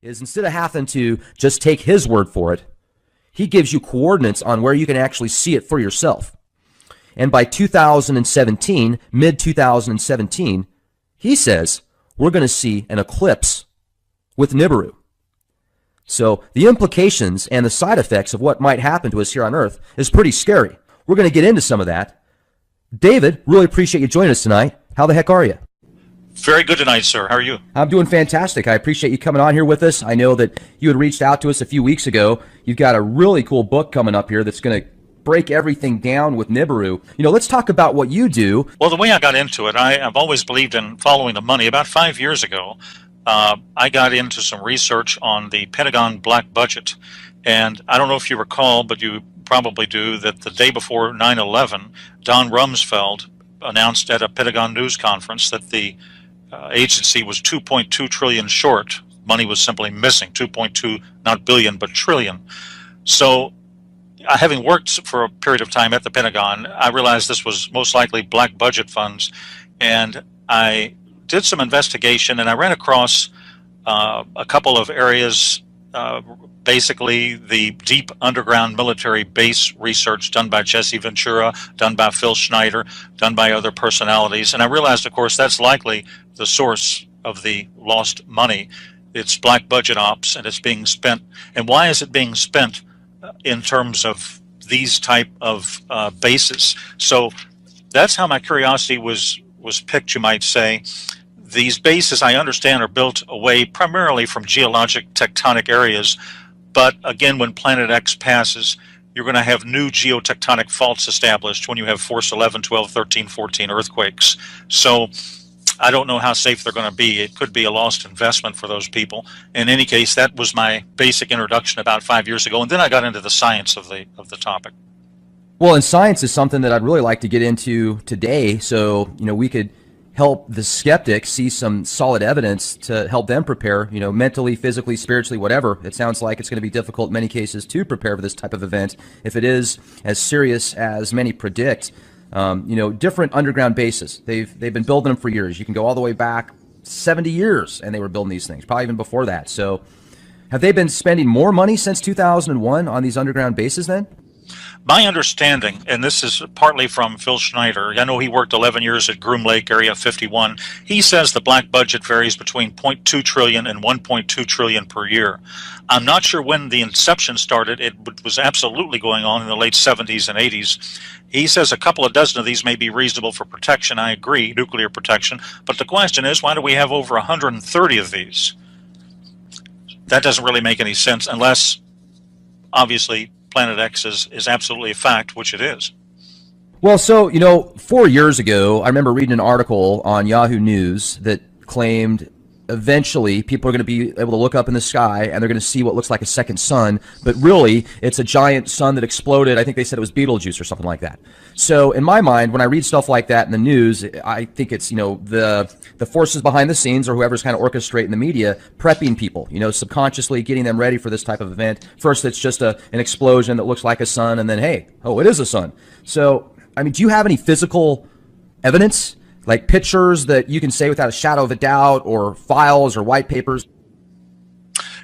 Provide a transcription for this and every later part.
is instead of having to just take his word for it, he gives you coordinates on where you can actually see it for yourself. And by 2017, mid-2017, he says we're going to see an eclipse with Nibiru. So the implications and the side effects of what might happen to us here on Earth is pretty scary. We're going to get into some of that. David, really appreciate you joining us tonight. How the heck are you? Very good tonight, sir. How are you? I'm doing fantastic. I appreciate you coming on here with us. I know that you had reached out to us a few weeks ago. You've got a really cool book coming up here that's going to break everything down with Nibiru. Let's talk about what you do. Well, the way I got into it, I've always believed in following the money. About 5 years ago, I got into some research on the Pentagon black budget. And I don't know if you recall, but you probably do, that the day before 9/11, Don Rumsfeld announced at a Pentagon news conference that the agency was 2.2 trillion short. Money was simply missing, 2.2, not billion, but trillion. So having worked for a period of time at the Pentagon, I realized this was most likely black budget funds. And I did some investigation, and I ran across a couple of areas, basically the deep underground military base research done by Jesse Ventura, done by Phil Schneider, done by other personalities. And I realized, of course, that's likely the source of the lost money. It's black budget ops, and it's being spent. And why is it being spent in terms of these type of bases? So that's how my curiosity was picked, you might say. These bases, I understand, are built away primarily from geologic tectonic areas. But again, when Planet X passes, you're going to have new geotectonic faults established when you have force 11, 12, 13, 14 earthquakes. So I don't know how safe they're going to be. It could be a lost investment for those people. In any case, that was my basic introduction about 5 years ago. And then I got into the science of the topic. Well, and science is something that I'd really like to get into today. So, we could help the skeptics see some solid evidence to help them prepare, mentally, physically, spiritually, whatever. It sounds like it's going to be difficult in many cases to prepare for this type of event if it is as serious as many predict. Different underground bases. They've been building them for years. You can go all the way back 70 years, and they were building these things, probably even before that. So have they been spending more money since 2001 on these underground bases then? My understanding, and this is partly from Phil Schneider, I know he worked 11 years at Groom Lake, Area 51. He says the black budget varies between 0.2 trillion and 1.2 trillion per year. I'm not sure when the inception started. It was absolutely going on in the late 70s and 80s. He says a couple of dozen of these may be reasonable for protection. I agree, nuclear protection. But the question is, why do we have over 130 of these? That doesn't really make any sense unless, obviously, Planet X is absolutely a fact, which it is. Well, so, 4 years ago, I remember reading an article on Yahoo News that claimed eventually people are going to be able to look up in the sky and they're going to see what looks like a second sun, but really it's a giant sun that exploded. I think they said it was Betelgeuse or something like that. So in my mind, when I read stuff like that in the news, I think it's, the forces behind the scenes or whoever's kind of orchestrating the media, prepping people, subconsciously getting them ready for this type of event. First, it's just an explosion that looks like a sun, and then, hey, oh, it is a sun. So, do you have any physical evidence, like pictures that you can say without a shadow of a doubt, or files or white papers?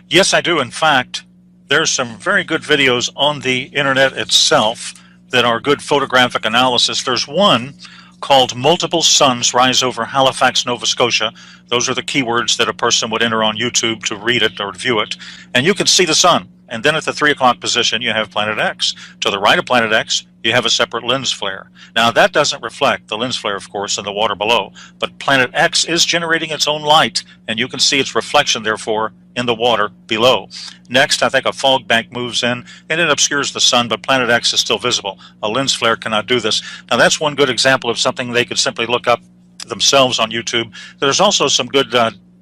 Yes, I do. In fact, there's some very good videos on the internet itself that are good photographic analysis. There's one called Multiple Suns Rise Over Halifax, Nova Scotia. Those are the keywords that a person would enter on YouTube to read it or view it. And you can see the sun. And then at the 3 o'clock position, you have Planet X. To the right of Planet X, you have a separate lens flare. Now, that doesn't reflect the lens flare, of course, in the water below. But Planet X is generating its own light, and you can see its reflection, therefore, in the water below. Next, I think a fog bank moves in, and it obscures the sun, but Planet X is still visible. A lens flare cannot do this. Now, that's one good example of something they could simply look up themselves on YouTube. There's also some good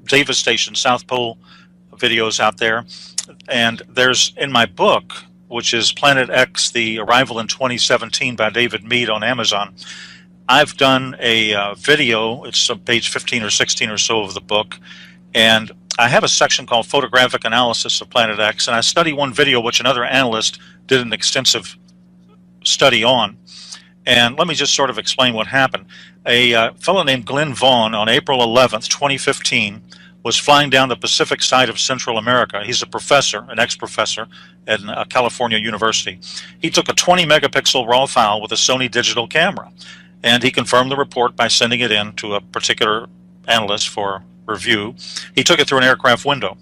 Davis Station South Pole videos out there. And there's, in my book, which is Planet X, The Arrival in 2017 by David Mead on Amazon, I've done a video. It's page 15 or 16 or so of the book. And I have a section called Photographic Analysis of Planet X. And I study one video which another analyst did an extensive study on. And let me just sort of explain what happened. A fellow named Glenn Vaughn on April 11th, 2015, was flying down the Pacific side of Central America. He's a professor, an ex-professor at California University. He took a 20 megapixel raw file with a Sony digital camera, and he confirmed the report by sending it in to a particular analyst for review. He took it through an aircraft window.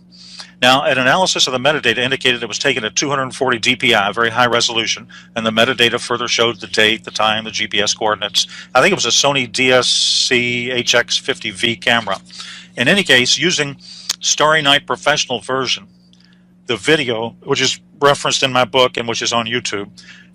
Now, an analysis of the metadata indicated it was taken at 240 dpi, very high resolution, and the metadata further showed the date, the time, the GPS coordinates. I think it was a Sony DSC HX50V camera. In any case, using Starry Night Professional version, the video, which is referenced in my book and which is on YouTube,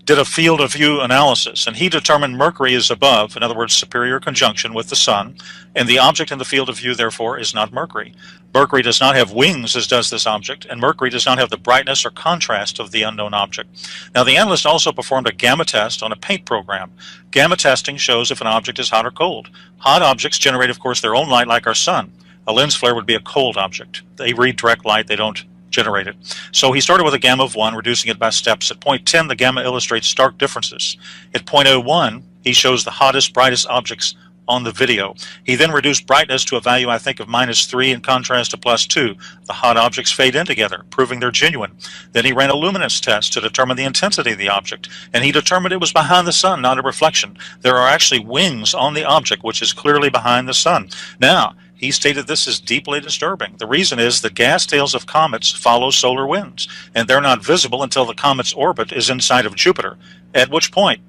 did a field of view analysis, and he determined Mercury is above, in other words, superior conjunction with the Sun, and the object in the field of view, therefore, is not Mercury. Mercury does not have wings, as does this object, and Mercury does not have the brightness or contrast of the unknown object. Now, the analyst also performed a gamma test on a paint program. Gamma testing shows if an object is hot or cold. Hot objects generate, of course, their own light like our Sun. A lens flare would be a cold object. They read direct light, they don't generate it. So he started with a gamma of 1, reducing it by steps. At point 10, the gamma illustrates stark differences. At point 01, he shows the hottest, brightest objects on the video. He then reduced brightness to a value, I think, of -3 in contrast to +2. The hot objects fade in together, proving they're genuine. Then he ran a luminance test to determine the intensity of the object, and he determined it was behind the Sun, not a reflection. There are actually wings on the object, which is clearly behind the Sun. Now, he stated this is deeply disturbing. The reason is the gas tails of comets follow solar winds, and they're not visible until the comet's orbit is inside of Jupiter, at which point,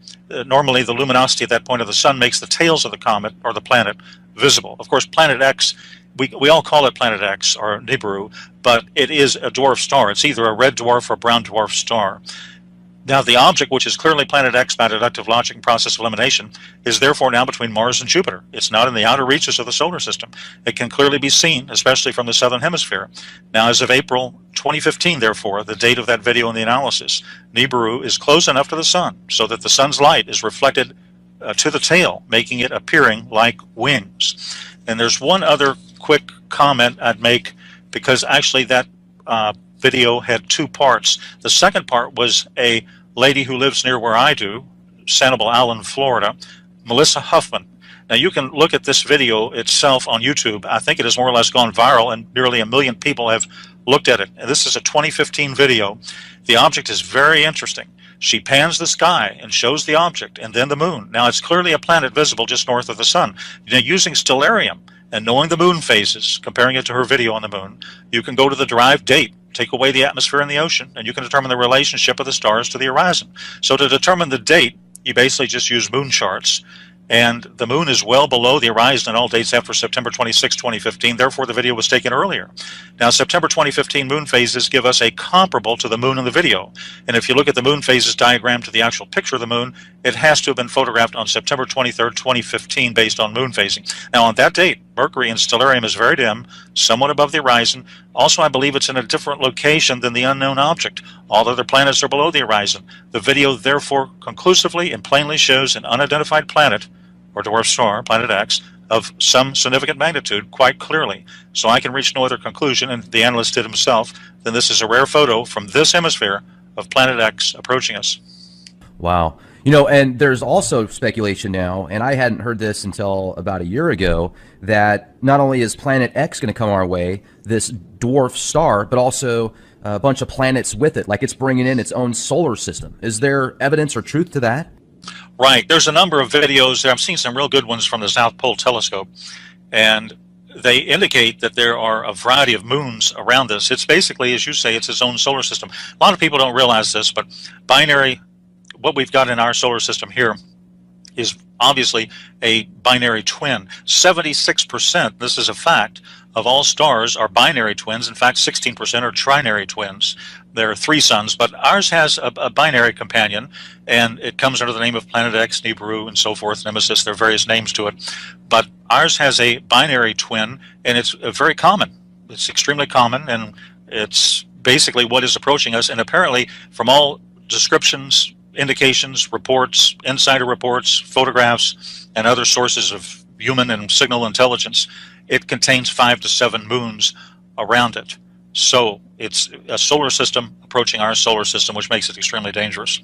normally the luminosity at that point of the Sun makes the tails of the comet or the planet visible. Of course, Planet X, we all call it Planet X or Nibiru, but it is a dwarf star. It's either a red dwarf or brown dwarf star. Now, the object, which is clearly Planet X by deductive logic and process elimination, is therefore now between Mars and Jupiter. It's not in the outer reaches of the solar system. It can clearly be seen, especially from the southern hemisphere. Now, as of April 2015, therefore, the date of that video and the analysis, Nibiru is close enough to the Sun so that the Sun's light is reflected to the tail, making it appearing like wings. And there's one other quick comment I'd make, because actually that video had 2 parts. The second part was a lady who lives near where I do, Sanibel Island, Florida, Melissa Huffman. Now, you can look at this video itself on YouTube. I think it has more or less gone viral, and nearly 1 million people have looked at it. And this is a 2015 video. The object is very interesting. She pans the sky and shows the object, and then the moon. Now, it's clearly a planet visible just north of the Sun. Now, using stellarium and knowing the moon phases, comparing it to her video on the moon, you can go to the derived date, take away the atmosphere and the ocean, and you can determine the relationship of the stars to the horizon. So to determine the date, you basically just use moon charts, and the moon is well below the horizon in all dates after September 26, 2015. Therefore, the video was taken earlier. Now, September 2015 moon phases give us a comparable to the moon in the video. And if you look at the moon phases diagram to the actual picture of the moon, it has to have been photographed on September 23, 2015, based on moon phasing. Now, on that date, Mercury in stellarium is very dim, somewhat above the horizon. Also, I believe it's in a different location than the unknown object. All other planets are below the horizon. The video, therefore, conclusively and plainly shows an unidentified planet, or dwarf star, Planet X, of some significant magnitude quite clearly. So I can reach no other conclusion, and the analyst did himself, than this is a rare photo from this hemisphere of Planet X approaching us. Wow. You know, and there's also speculation now, and I hadn't heard this until about a year ago, that not only is Planet X going to come our way, this dwarf star, but also a bunch of planets with it, like it's bringing in its own solar system. Is there evidence or truth to that? Right. There's a number of videos. I've seen some real good ones from the South Pole Telescope, and they indicate that there are a variety of moons around this. It's basically, as you say, it's its own solar system. A lot of people don't realize this, but binary, what we've got in our solar system here, is obviously a binary twin. 76%, this is a fact, of all stars are binary twins. In fact, 16% are trinary twins. There are 3 suns, but ours has a binary companion, and it comes under the name of Planet X, Nibiru, and so forth, Nemesis. There are various names to it. But ours has a binary twin, and it's very common. It's extremely common, and it's basically what is approaching us. And apparently, from all descriptions, indications, reports, insider reports, photographs, and other sources of human and signal intelligence, it contains 5 to 7 moons around it. So it's a solar system approaching our solar system, which makes it extremely dangerous.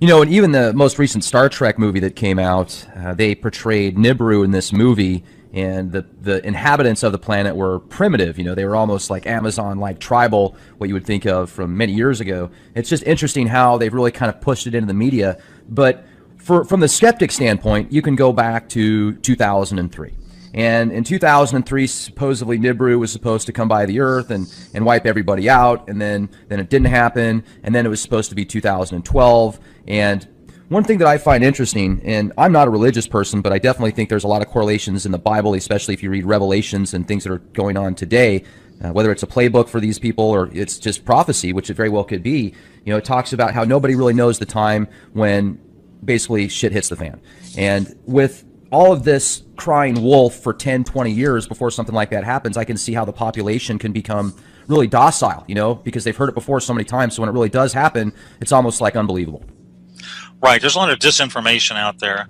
You know, and even the most recent Star Trek movie that came out, they portrayed Nibiru in this movie and the inhabitants of the planet were primitive. You know, they were almost like Amazon-like tribal, what you would think of from many years ago. It's just interesting how they've really kind of pushed it into the media. But from the skeptic standpoint, you can go back to 2003. And in 2003, supposedly Nibiru was supposed to come by the Earth and wipe everybody out, and then it didn't happen, and then it was supposed to be 2012. And one thing that I find interesting, and I'm not a religious person, but I definitely think there's a lot of correlations in the Bible, especially if you read Revelations and things that are going on today, whether it's a playbook for these people or it's just prophecy, which it very well could be. You know, it talks about how nobody really knows the time when basically shit hits the fan. And with all of this crying wolf for 10, 20 years before something like that happens, I can see how the population can become really docile, you know, because they've heard it before so many times. So when it really does happen, it's almost like unbelievable. Right. There's a lot of disinformation out there,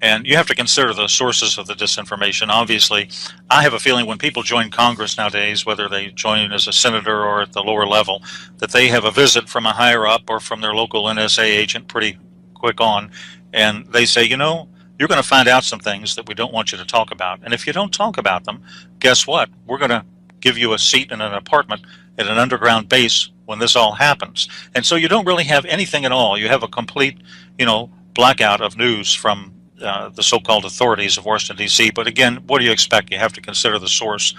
and you have to consider the sources of the disinformation. Obviously, I have a feeling when people join Congress nowadays, whether they join as a senator or at the lower level, that they have a visit from a higher up or from their local NSA agent pretty quick on, and they say, you know, you're going to find out some things that we don't want you to talk about. And if you don't talk about them, guess what? We're going to give you a seat in an apartment at an underground base when this all happens. And so you don't really have anything at all. You have a complete, you know, blackout of news from the so-called authorities of Washington, D.C. But again, what do you expect? You have to consider the source.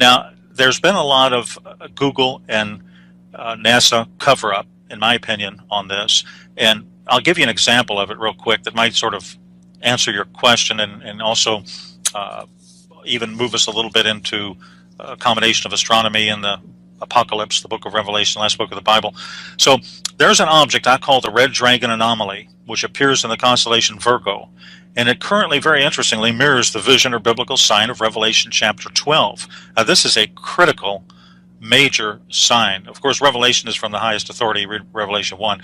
Now, there's been a lot of Google and NASA cover-up, in my opinion, on this. And I'll give you an example of it real quick that might sort of answer your question and also even move us a little bit into a combination of astronomy and the apocalypse, the book of Revelation, the last book of the Bible. So there's an object I call the Red Dragon Anomaly, which appears in the constellation Virgo. And it currently, very interestingly, mirrors the vision or biblical sign of Revelation chapter 12. Now, this is a critical, major sign. Of course, Revelation is from the highest authority, read Revelation 1.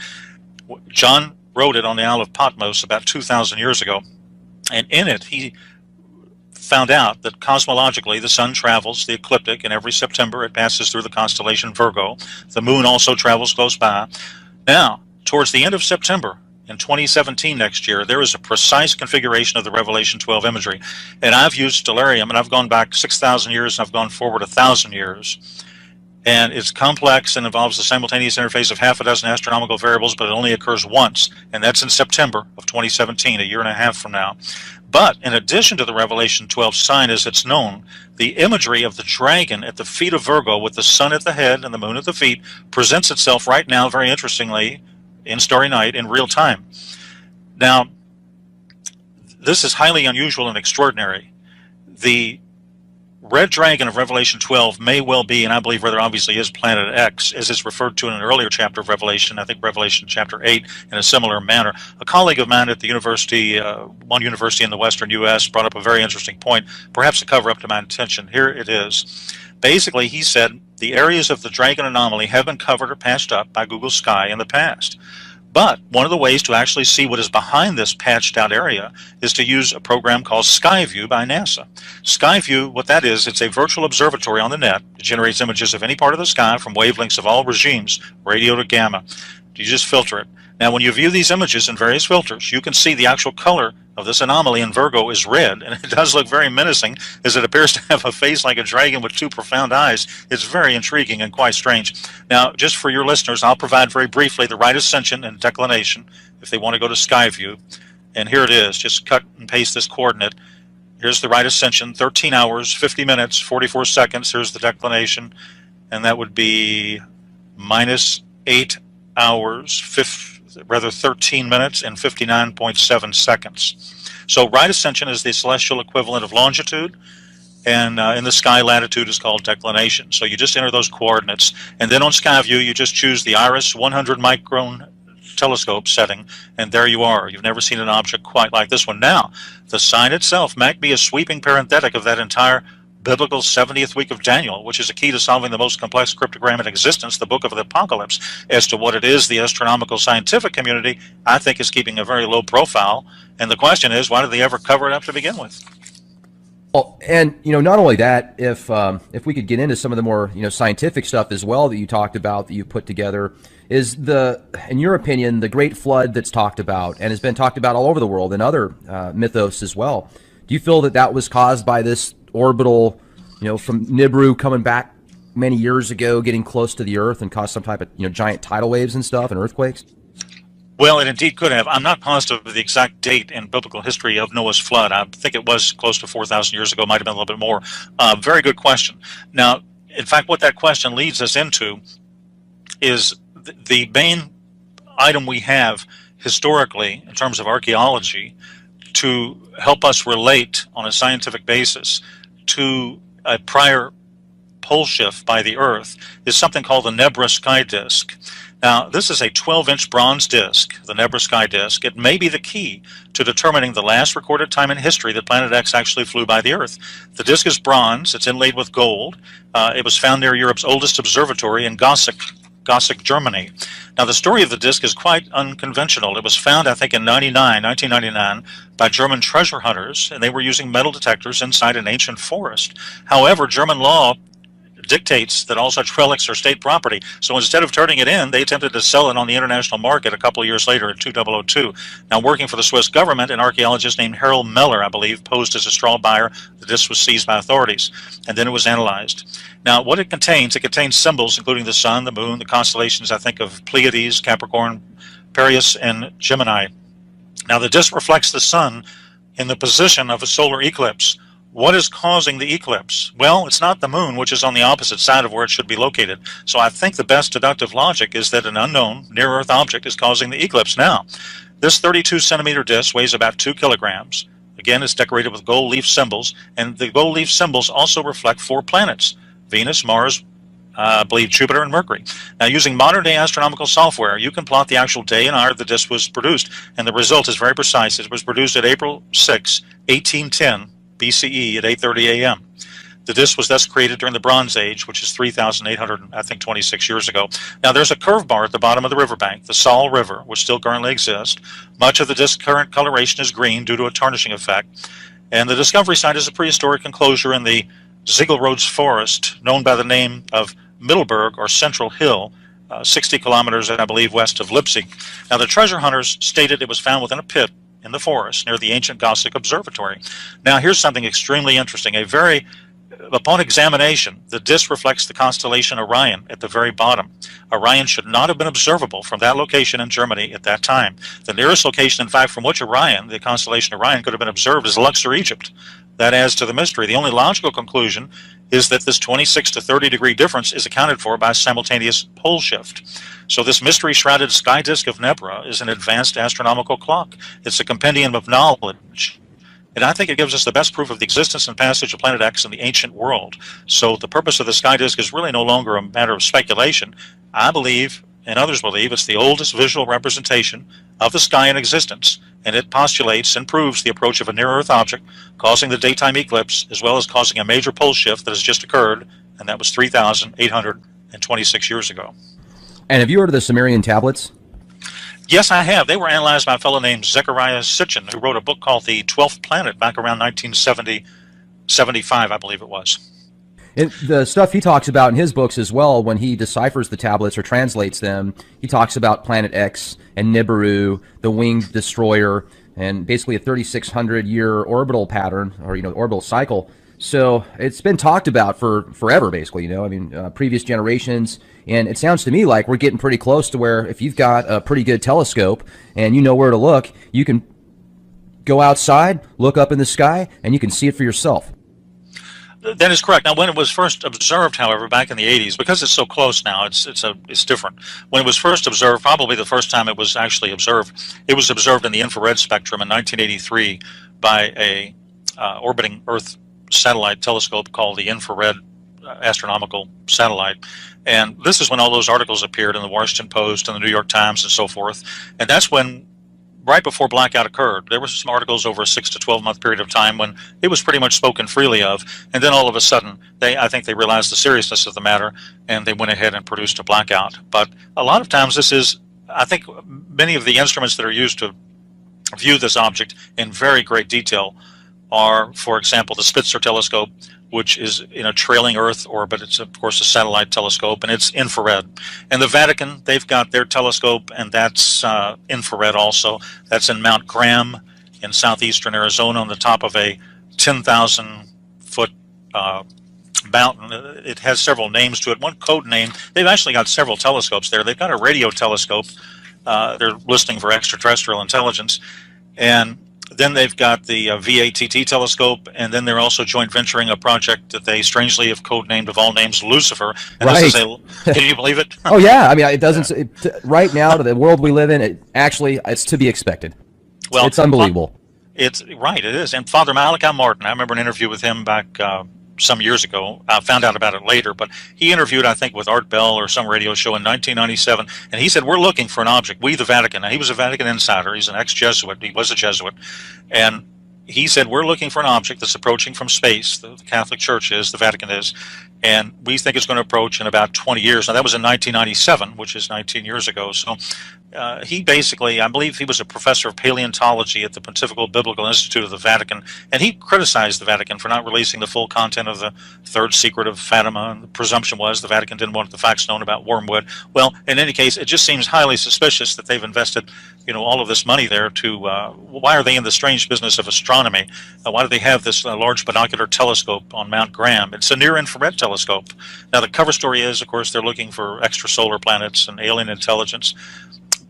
John wrote it on the Isle of Patmos about 2,000 years ago, and in it he found out that cosmologically the sun travels the ecliptic, and every September it passes through the constellation Virgo. The moon also travels close by. Now, towards the end of September in 2017 next year, there is a precise configuration of the Revelation 12 imagery, and I've used stellarium, and I've gone back 6,000 years, and I've gone forward 1,000 years. And it's complex and involves the simultaneous interface of half a dozen astronomical variables, but it only occurs once, and that's in September of 2017, a year and a half from now. But in addition to the Revelation 12 sign as it's known, the imagery of the dragon at the feet of Virgo with the sun at the head and the moon at the feet presents itself right now, very interestingly, in Starry Night in real time. Now, this is highly unusual and extraordinary. The Red Dragon of Revelation 12 may well be, and I believe rather obviously is, Planet X, as it's referred to in an earlier chapter of Revelation, I think Revelation chapter 8, in a similar manner. A colleague of mine at the university, one university in the western U.S., brought up a very interesting point, perhaps a cover-up to my intention. Here it is. Basically, he said, the areas of the Dragon anomaly have been covered or patched up by Google Sky in the past. But one of the ways to actually see what is behind this patched out area is to use a program called Skyview by NASA. Skyview, what that is, it's a virtual observatory on the net. It generates images of any part of the sky from wavelengths of all regimes, radio to gamma. You just filter it. Now, when you view these images in various filters, you can see the actual color of this anomaly in Virgo is red, and it does look very menacing, as it appears to have a face like a dragon with two profound eyes. It's very intriguing and quite strange. Now, just for your listeners, I'll provide very briefly the right ascension and declination if they want to go to Skyview. And here it is. Just cut and paste this coordinate. Here's the right ascension, 13 hours, 50 minutes, 44 seconds. Here's the declination, and that would be minus 8 hours, 13 minutes and 59.7 seconds. So right ascension is the celestial equivalent of longitude, and in the sky latitude is called declination. So you just enter those coordinates, and then on Skyview you just choose the Iris 100 micron telescope setting, and there you are. You've never seen an object quite like this one. Now, the sign itself might be a sweeping parenthetic of that entire biblical 70th week of Daniel, which is a key to solving the most complex cryptogram in existence, the book of the Apocalypse. As to what it is, the astronomical scientific community, I think, is keeping a very low profile. And the question is, why did they ever cover it up to begin with? Well, and not only that, if we could get into some of the more scientific stuff as well that you talked about, that you put together, is in your opinion, the Great Flood that's talked about and has been talked about all over the world in other mythos as well. Do you feel that that was caused by this orbital, from Nibiru coming back many years ago, getting close to the Earth and caused some type of, giant tidal waves and stuff and earthquakes? Well, it indeed could have. I'm not positive of the exact date in biblical history of Noah's flood. I think it was close to 4,000 years ago, might have been a little bit more. Very good question. Now, in fact, what that question leads us into is the main item we have historically in terms of archaeology to help us relate on a scientific basis to a prior pole shift by the Earth is something called the Nebra sky disk. Now, this is a 12-inch bronze disk, the Nebra sky disk. It may be the key to determining the last recorded time in history that Planet X actually flew by the Earth. The disk is bronze. It's inlaid with gold. It was found near Europe's oldest observatory in Gossig, Germany. Now, the story of the disk is quite unconventional. It was found, I think, in 1999, by German treasure hunters, and they were using metal detectors inside an ancient forest. However, German law dictates that all such relics are state property. So instead of turning it in, they attempted to sell it on the international market a couple of years later in 2002. Now, working for the Swiss government, an archaeologist named Harold Meller, I believe, posed as a straw buyer. The disc was seized by authorities, and then it was analyzed. Now, what it contains symbols including the sun, the moon, the constellations, I think, of Pleiades, Capricorn, Piraeus, and Gemini. Now, the disc reflects the sun in the position of a solar eclipse. What is causing the eclipse? Well, it's not the moon, which is on the opposite side of where it should be located. So I think the best deductive logic is that an unknown near-Earth object is causing the eclipse. Now, this 32-centimeter disk weighs about 2 kilograms. Again, it's decorated with gold leaf symbols, and the gold leaf symbols also reflect 4 planets: Venus, Mars, I believe Jupiter, and Mercury. Now, using modern-day astronomical software, you can plot the actual day and hour the disk was produced, and the result is very precise. It was produced at April 6, 1810, BCE at 8:30 a.m. The disk was thus created during the Bronze Age, which is 3,826 years ago. Now, there's a curved bar at the bottom of the riverbank, the Saal River, which still currently exists. Much of the disk's current coloration is green due to a tarnishing effect. And the discovery site is a prehistoric enclosure in the Ziegelrodes Forest, known by the name of Middleburg or Central Hill, 60 kilometers, I believe, west of Leipzig. Now, the treasure hunters stated it was found within a pit in the forest near the ancient Gossig Observatory. Now, here's something extremely interesting. Upon examination, the disk reflects the constellation Orion at the very bottom. Orion should not have been observable from that location in Germany at that time. The nearest location, in fact, from which the constellation Orion, could have been observed is Luxor, Egypt. That adds to the mystery. The only logical conclusion is that this 26 to 30 degree difference is accounted for by simultaneous pole shift. So this mystery-shrouded sky disk of Nebra is an advanced astronomical clock. It's a compendium of knowledge. And I think it gives us the best proof of the existence and passage of Planet X in the ancient world. So the purpose of the sky disk is really no longer a matter of speculation. I believe, and others believe, it's the oldest visual representation of the sky in existence, and it postulates and proves the approach of a near-Earth object causing the daytime eclipse, as well as causing a major pole shift that has just occurred, and that was 3,826 years ago. And have you heard of the Sumerian tablets? Yes, I have. They were analyzed by a fellow named Zechariah Sitchin, who wrote a book called The 12th Planet back around 1975, I believe it was. And the stuff he talks about in his books as well, when he deciphers the tablets or translates them, he talks about Planet X and Nibiru, the winged destroyer, and basically a 3,600-year orbital pattern, or, orbital cycle. So it's been talked about for forever, basically, previous generations. And it sounds to me like we're getting pretty close to where if you've got a pretty good telescope and you know where to look, you can go outside, look up in the sky, and you can see it for yourself. That is correct. Now, when it was first observed, however, back in the 80s, because it's so close now, it's different. When it was first observed, probably the first time it was actually observed, it was observed in the infrared spectrum in 1983 by a orbiting Earth satellite telescope called the Infrared Astronomical Satellite. And this is when all those articles appeared in the Washington Post and the New York Times and so forth. And that's when, right before blackout occurred, there were some articles over a 6 to 12 month period of time when it was pretty much spoken freely of. And then all of a sudden, I think they realized the seriousness of the matter, and they went ahead and produced a blackout. But a lot of times I think many of the instruments that are used to view this object in very great detail are, for example, the Spitzer telescope, which is in a trailing Earth orbit. It's, of course, a satellite telescope, and it's infrared. And the Vatican, they've got their telescope, and that's infrared also. That's in Mount Graham in southeastern Arizona on the top of a 10,000-foot mountain. It has several names to it. One code name. They've actually got several telescopes there. They've got a radio telescope. They're listening for extraterrestrial intelligence, and then they've got the VATT telescope, and then they're also joint venturing a project that they strangely have codenamed, of all names, Lucifer. And right. This is can you believe it? Oh yeah. I mean, it doesn't. Right now, to the world we live in, it's to be expected. Well, it's unbelievable. It's right. It is. And Father Malachi Martin, I remember an interview with him back some years ago. I found out about it later, but he interviewed, I think, with Art Bell or some radio show in 1997, and he said, we're looking for an object. We, the Vatican. Now, he was a Vatican insider. He's an ex-Jesuit. He was a Jesuit. And he said, we're looking for an object that's approaching from space. The Catholic Church is, the Vatican is, and we think it's going to approach in about 20 years. Now, that was in 1997, which is 19 years ago. So he basically, I believe he was a professor of paleontology at the Pontifical Biblical Institute of the Vatican, and he criticized the Vatican for not releasing the full content of the third secret of Fatima. And the presumption was the Vatican didn't want the facts known about wormwood. Well, in any case, it just seems highly suspicious that they've invested, all of this money there to, why are they in the strange business of astronomy? Why do they have this large binocular telescope on Mount Graham? It's a near-infrared telescope. Now, the cover story is, of course, they're looking for extrasolar planets and alien intelligence.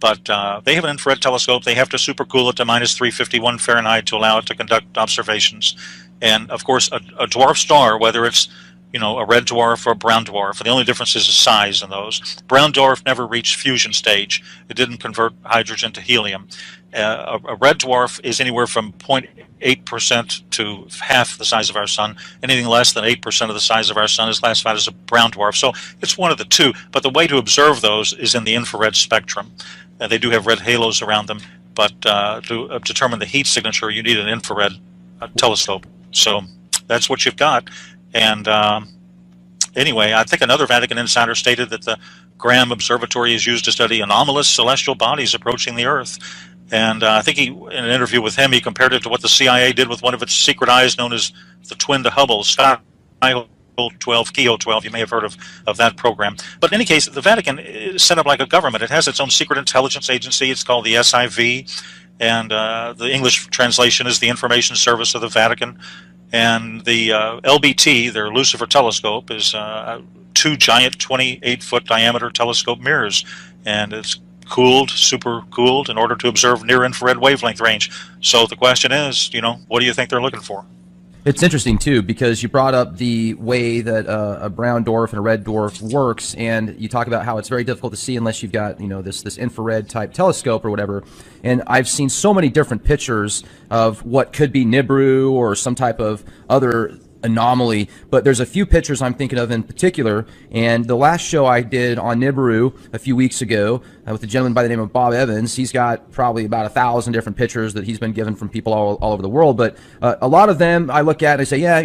But they have an infrared telescope. They have to supercool it to minus 351 Fahrenheit to allow it to conduct observations. And, of course, a dwarf star, whether it's, a red dwarf or a brown dwarf, the only difference is the size in those. Brown dwarf never reached fusion stage. It didn't convert hydrogen to helium. A red dwarf is anywhere from 0.8% to half the size of our sun. Anything less than 8% of the size of our sun is classified as a brown dwarf. So it's one of the two. But the way to observe those is in the infrared spectrum. They do have red halos around them, but to determine the heat signature, you need an infrared telescope. So that's what you've got. And anyway, I think another Vatican insider stated that the Graham Observatory is used to study anomalous celestial bodies approaching the Earth. And I think in an interview with him, he compared it to what the CIA did with one of its secret eyes known as the twin to Hubble, Sky-12, Keo 12. You may have heard of that program. But in any case, the Vatican is set up like a government. It has its own secret intelligence agency. It's called the SIV. And the English translation is the Information Service of the Vatican. And the LBT, their Lucifer telescope, is two giant 28-foot diameter telescope mirrors. And it's cooled, super cooled, in order to observe near-infrared wavelength range. So the question is, what do you think they're looking for? It's interesting, too, because you brought up the way that a brown dwarf and a red dwarf works, and you talk about how it's very difficult to see unless you've got, this infrared type telescope or whatever. And I've seen so many different pictures of what could be Nibiru or some type of other anomaly, but there's a few pictures I'm thinking of in particular. And the last show I did on Nibiru a few weeks ago with a gentleman by the name of Bob Evans, he's got probably about 1,000 different pictures that he's been given from people all over the world. But a lot of them I look at and I say, yeah,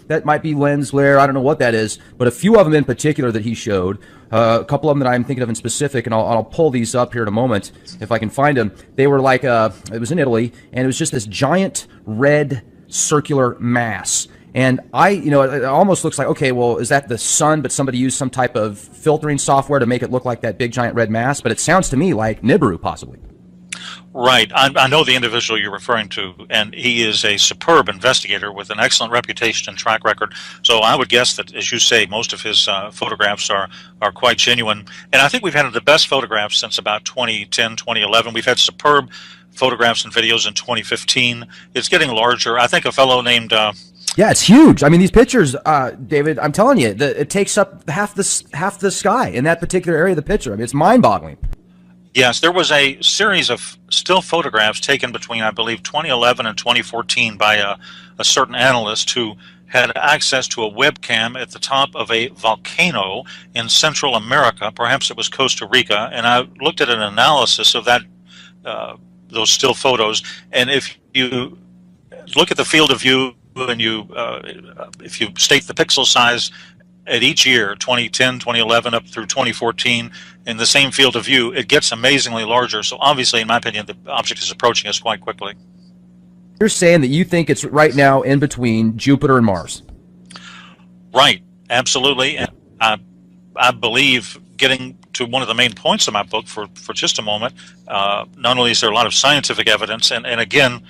that might be lens flare. I don't know what that is. But a few of them in particular that he showed, a couple of them that I'm thinking of in specific, and I'll pull these up here in a moment if I can find them. They were like, it was in Italy, and it was just this giant red circular mass. And it almost looks like, okay, well, is that the sun, but somebody used some type of filtering software to make it look like that big giant red mass? But it sounds to me like Nibiru, possibly. Right. I know the individual you're referring to, and he is a superb investigator with an excellent reputation and track record. So I would guess that, as you say, most of his photographs are quite genuine. And I think we've had the best photographs since about 2010, 2011. We've had superb photographs and videos in 2015. It's getting larger. I think a fellow named... yeah, it's huge. I mean, these pictures, David, I'm telling you, it takes up half the sky in that particular area of the picture. I mean, it's mind-boggling. Yes, there was a series of still photographs taken between, I believe, 2011 and 2014 by a certain analyst who had access to a webcam at the top of a volcano in Central America. Perhaps it was Costa Rica. And I looked at an analysis of that, those still photos. And if you look at the field of view, and if you state the pixel size at each year, 2010, 2011, up through 2014, in the same field of view, it gets amazingly larger. So obviously, in my opinion, the object is approaching us quite quickly. You're saying that you think it's right now in between Jupiter and Mars. Right, absolutely. And I believe, getting to one of the main points of my book for just a moment, not only is there a lot of scientific evidence, and again,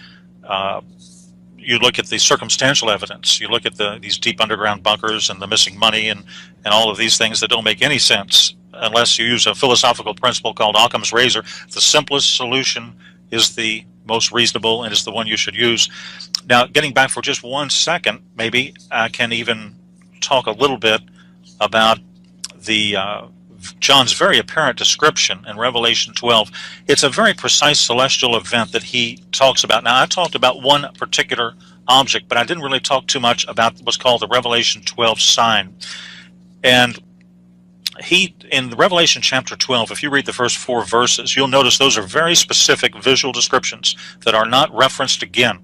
you look at the circumstantial evidence. You look at these deep underground bunkers and the missing money and all of these things that don't make any sense unless you use a philosophical principle called Occam's razor. The simplest solution is the most reasonable and is the one you should use. Now, getting back for just 1 second, maybe I can even talk a little bit about the John's very apparent description in Revelation 12. It's a very precise celestial event that he talks about. Now, I talked about one particular object, but I didn't really talk too much about what's called the Revelation 12 sign. And in Revelation chapter 12, if you read the first 4 verses, you'll notice those are very specific visual descriptions that are not referenced again.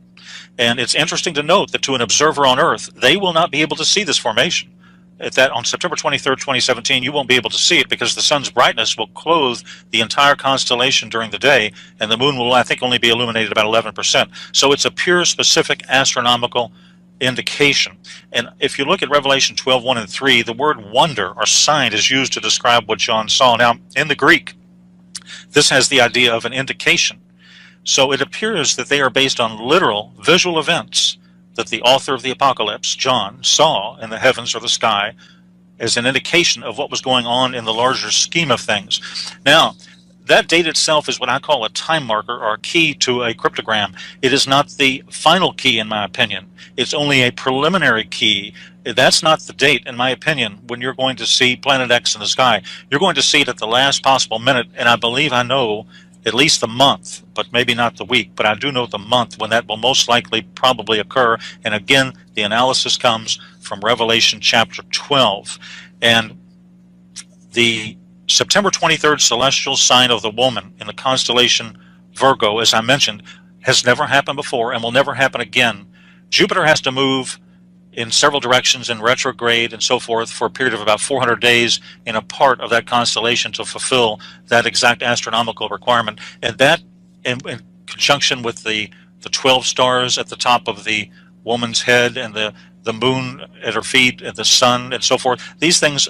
And it's interesting to note that to an observer on Earth, they will not be able to see this formation. On September 23rd, 2017, you won't be able to see it because the sun's brightness will clothe the entire constellation during the day, and the moon will, I think, only be illuminated about 11%. So it's a pure, specific astronomical indication. And if you look at Revelation 12, 1 and 3, the word wonder or sign is used to describe what John saw. Now, in the Greek, this has the idea of an indication. So it appears that they are based on literal visual events that the author of the Apocalypse, John, saw in the heavens or the sky as an indication of what was going on in the larger scheme of things. Now, that date itself is what I call a time marker or a key to a cryptogram. It is not the final key, in my opinion. It's only a preliminary key. That's not the date, in my opinion, when you're going to see Planet X in the sky. You're going to see it at the last possible minute, and I believe I know at least the month, but maybe not the week, but I do know the month when that will most likely probably occur. And again, the analysis comes from Revelation chapter 12. And the September 23rd celestial sign of the woman in the constellation Virgo, as I mentioned, has never happened before and will never happen again. Jupiter has to move in several directions in retrograde and so forth for a period of about 400 days in a part of that constellation to fulfill that exact astronomical requirement. And that, in conjunction with the 12 stars at the top of the woman's head and the moon at her feet and the sun and so forth, these things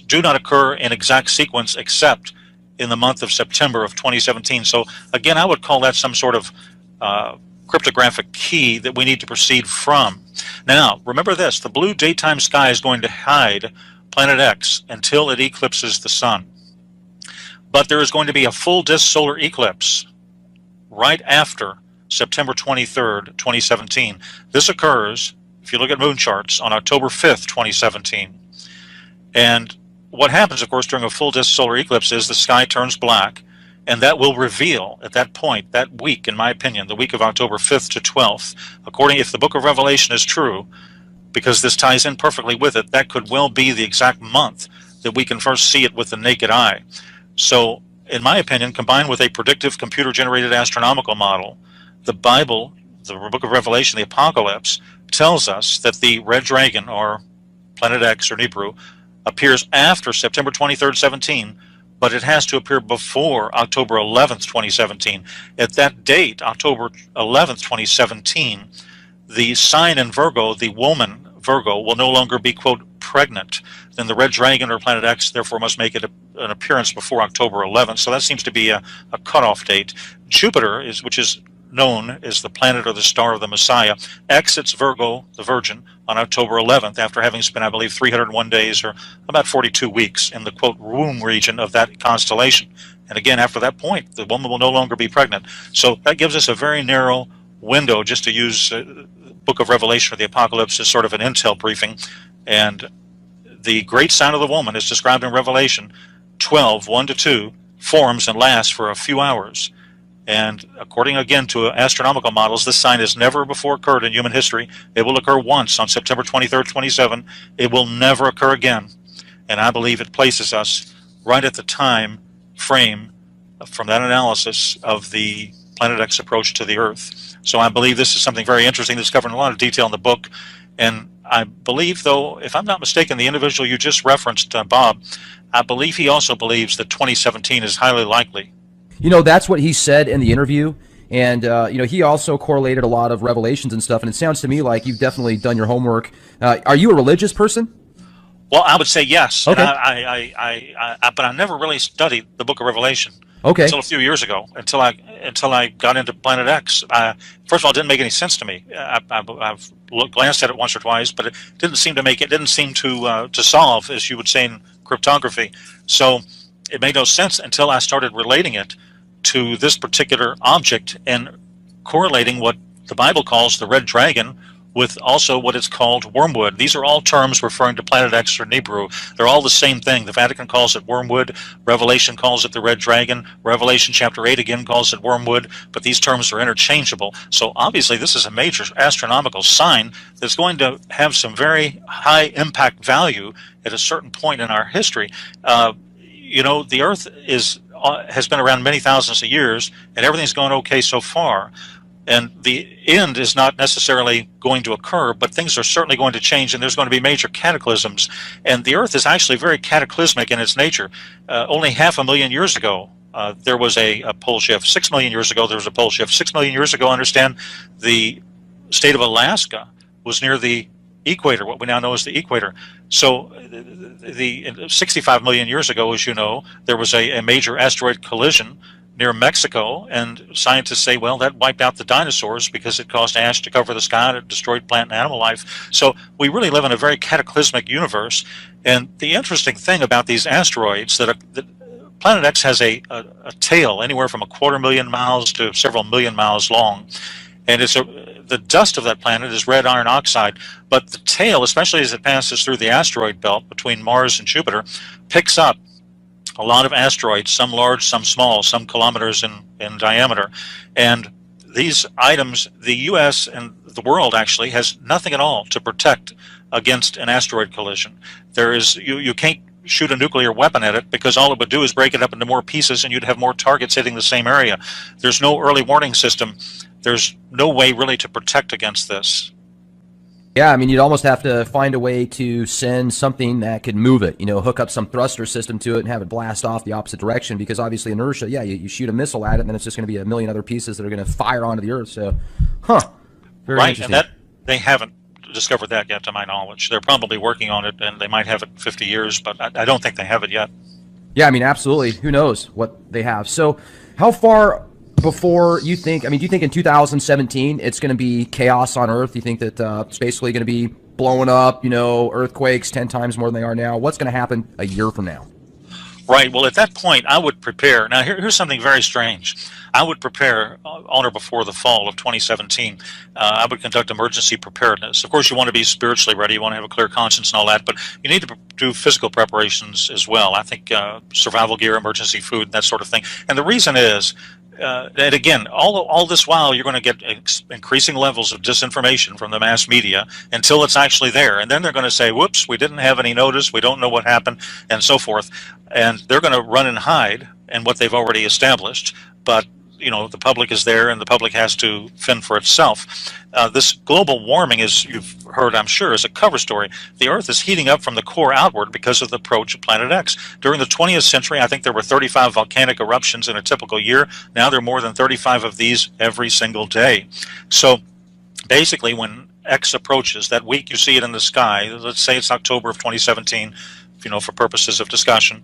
do not occur in exact sequence except in the month of September of 2017. So again, I would call that some sort of cryptographic key that we need to proceed from. Now, remember this, the blue daytime sky is going to hide Planet X until it eclipses the sun. But there is going to be a full disk solar eclipse right after September 23rd, 2017. This occurs, if you look at moon charts, on October 5th, 2017. And what happens, of course, during a full disk solar eclipse is the sky turns black, and that will reveal at that point, that week, in my opinion, the week of October 5th to 12th, if the book of Revelation is true, because this ties in perfectly with it, that could well be the exact month that we can first see it with the naked eye. So, in my opinion, combined with a predictive computer-generated astronomical model, the Bible, the book of Revelation, the Apocalypse, tells us that the red dragon, or Planet X, or Nibiru, appears after September 23rd, 17, but it has to appear before October 11th, 2017. At that date, October 11th, 2017, the sign in Virgo, the woman Virgo, will no longer be, quote, pregnant. Then the red dragon or Planet X therefore must make it an appearance before October 11th. So that seems to be a cutoff date. Jupiter, which is known as the planet or the star of the Messiah, exits Virgo, the Virgin, on October 11th after having spent, I believe, 301 days or about 42 weeks in the, quote, womb region of that constellation. And again, after that point, the woman will no longer be pregnant. So that gives us a very narrow window, just to use the book of Revelation or the Apocalypse as sort of an intel briefing. And the great sign of the woman is described in Revelation 12, 1 to 2, forms and lasts for a few hours. And according, again, to astronomical models, this sign has never before occurred in human history. It will occur once on September 23rd, 27. It will never occur again. And I believe it places us right at the time frame from that analysis of the Planet X approach to the Earth. So I believe this is something very interesting that's covered in a lot of detail in the book. And I believe, though, if I'm not mistaken, the individual you just referenced, Bob, I believe he also believes that 2017 is highly likely. You know, that's what he said in the interview. And, you know, he also correlated a lot of revelations and stuff. And it sounds to me like you've definitely done your homework. Are you a religious person? Well, I would say yes. Okay. But I never really studied the book of Revelation. Okay. until a few years ago, until I got into Planet X. First of all, it didn't make any sense to me. I've glanced at it once or twice, but it didn't seem to to solve, as you would say in cryptography. So it made no sense until I started relating it to this particular object and correlating what the Bible calls the red dragon with also what it's called wormwood. These are all terms referring to Planet X or Nibiru. They're all the same thing. The Vatican calls it wormwood. Revelation calls it the red dragon. Revelation chapter 8 again calls it wormwood, but these terms are interchangeable. So obviously this is a major astronomical sign that's going to have some very high impact value at a certain point in our history. You know, the Earth has been around many thousands of years, and everything's going okay so far. And the end is not necessarily going to occur, but things are certainly going to change, and there's going to be major cataclysms. And the Earth is actually very cataclysmic in its nature. Only 500,000 years ago, there was a pole shift. 6 million years ago, there was a pole shift. 6 million years ago, I understand, the state of Alaska was near the equator, what we now know as the equator. So the 65 million years ago, as you know, there was a major asteroid collision near Mexico, and scientists say, well, that wiped out the dinosaurs because it caused ash to cover the sky and it destroyed plant and animal life. So we really live in a very cataclysmic universe. And the interesting thing about these asteroids, that Planet X has a tail anywhere from 250,000 miles to several million miles long. And the dust of that planet is red iron oxide, but the tail, especially as it passes through the asteroid belt between Mars and Jupiter, picks up a lot of asteroids, some large, some small, some kilometers in diameter. And these items, the U.S. and the world actually has nothing at all to protect against an asteroid collision. You can't shoot a nuclear weapon at it because all it would do is break it up into more pieces and you'd have more targets hitting the same area. There's no early warning system. There's no way really to protect against this. Yeah, I mean, you'd almost have to find a way to send something that could move it, you know, hook up some thruster system to it and have it blast off the opposite direction, because obviously inertia, yeah, you shoot a missile at it and then it's just going to be a million other pieces that are going to fire onto the Earth. So, very right, interesting. And they haven't discovered that yet, to my knowledge. They're probably working on it, and they might have it in 50 years, but I don't think they have it yet. Yeah, I mean, absolutely. Who knows what they have? So, how far before you think, I mean, do you think in 2017 it's going to be chaos on Earth? Do you think that it's basically going to be blowing up, you know, earthquakes 10 times more than they are now? What's going to happen a year from now? Right. Well, at that point, I would prepare. Now, here's something very strange. I would prepare on or before the fall of 2017. I would conduct emergency preparedness. Of course, you want to be spiritually ready. You want to have a clear conscience and all that, but you need to do physical preparations as well. I think survival gear, emergency food, that sort of thing. And the reason is, and again, all this while, you're going to get increasing levels of disinformation from the mass media until it's actually there. And then they're going to say, whoops, we didn't have any notice, we don't know what happened, and so forth. And they're going to run and hide in what they've already established. But, you know, the public is there, and the public has to fend for itself. This global warming, as you've heard, I'm sure, is a cover story. The Earth is heating up from the core outward because of the approach of Planet X. During the 20th century, I think there were 35 volcanic eruptions in a typical year. Now there are more than 35 of these every single day. So basically, when X approaches, that week you see it in the sky, let's say it's October of 2017, you know, for purposes of discussion,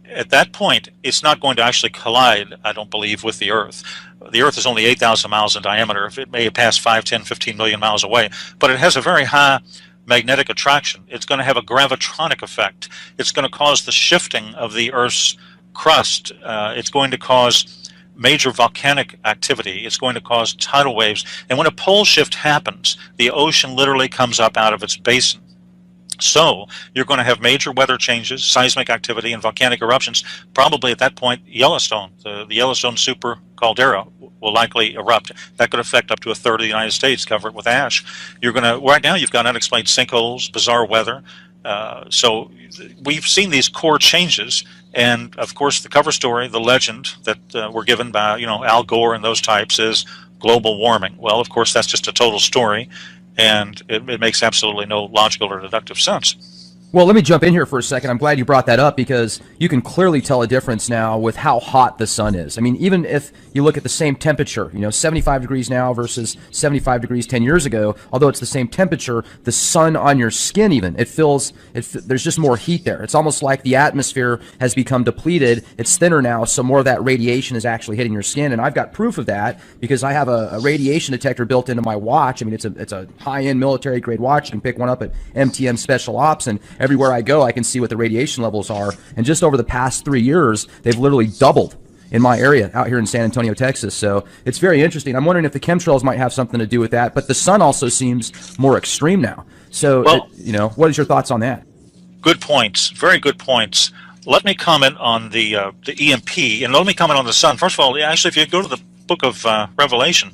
at that point, it's not going to actually collide, I don't believe, with the Earth. The Earth is only 8,000 miles in diameter. It may pass 5, 10, 15 million miles away, but it has a very high magnetic attraction. It's going to have a gravitronic effect. It's going to cause the shifting of the Earth's crust. It's going to cause major volcanic activity. It's going to cause tidal waves. And when a pole shift happens, the ocean literally comes up out of its basin. So you're going to have major weather changes, seismic activity, and volcanic eruptions. Probably at that point, Yellowstone, the Yellowstone super caldera, will likely erupt. That could affect up to a third of the United States, cover it with ash. Right now you've got unexplained sinkholes, bizarre weather. So we've seen these core changes, and of course the cover story, the legend that we're given by Al Gore and those types is global warming. Well, of course that's just a total story. And it makes absolutely no logical or deductive sense. Well, let me jump in here for a second. I'm glad you brought that up because you can clearly tell a difference now with how hot the sun is. I mean, even if you look at the same temperature, 75 degrees now versus 75 degrees 10 years ago, although it's the same temperature, the sun on your skin even, there's just more heat there. It's almost like the atmosphere has become depleted. It's thinner now, so more of that radiation is actually hitting your skin. And I've got proof of that because I have a radiation detector built into my watch. I mean, it's a high-end military grade watch. You can pick one up at MTM Special Ops, and everywhere I go, I can see what the radiation levels are. And just over the past 3 years, they've literally doubled in my area out here in San Antonio, Texas. So it's very interesting. I'm wondering if the chemtrails might have something to do with that. But the sun also seems more extreme now. So, what is your thoughts on that? Good points. Very good points. Let me comment on the EMP, and let me comment on the sun. First of all, actually, if you go to the book of Revelation,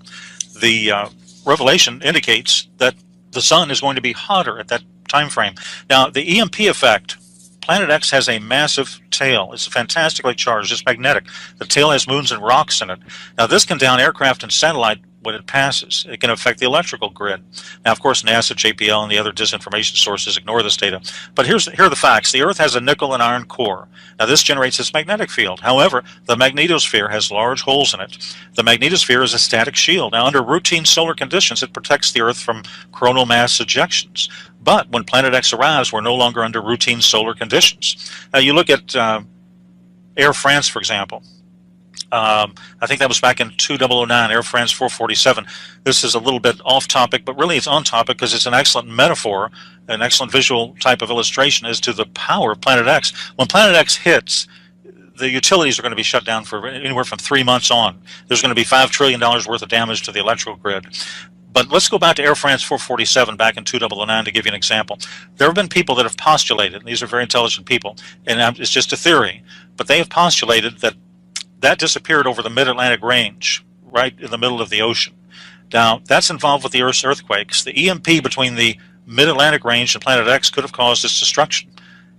the Revelation indicates that the sun is going to be hotter at that time frame. Now, the EMP effect, Planet X has a massive tail. It's fantastically charged. It's magnetic. The tail has moons and rocks in it. Now, this can down aircraft and satellite when it passes. It can affect the electrical grid. Now, of course, NASA, JPL, and the other disinformation sources ignore this data. But here are the facts. The Earth has a nickel and iron core. Now, this generates its magnetic field. However, the magnetosphere has large holes in it. The magnetosphere is a static shield. Now, under routine solar conditions, it protects the Earth from coronal mass ejections. But when Planet X arrives, we're no longer under routine solar conditions. Now, you look at Air France, for example. I think that was back in 2009, Air France 447. This is a little bit off topic, but really it's on topic because it's an excellent metaphor, an excellent visual type of illustration as to the power of Planet X. When Planet X hits, the utilities are going to be shut down for anywhere from 3 months on. There's going to be $5 trillion worth of damage to the electrical grid. But let's go back to Air France 447 back in 2009 to give you an example. There have been people that have postulated, and these are very intelligent people, and it's just a theory, but they have postulated that disappeared over the mid-Atlantic range, right in the middle of the ocean. Now, that's involved with the Earth's earthquakes. The EMP between the mid-Atlantic range and Planet X could have caused its destruction.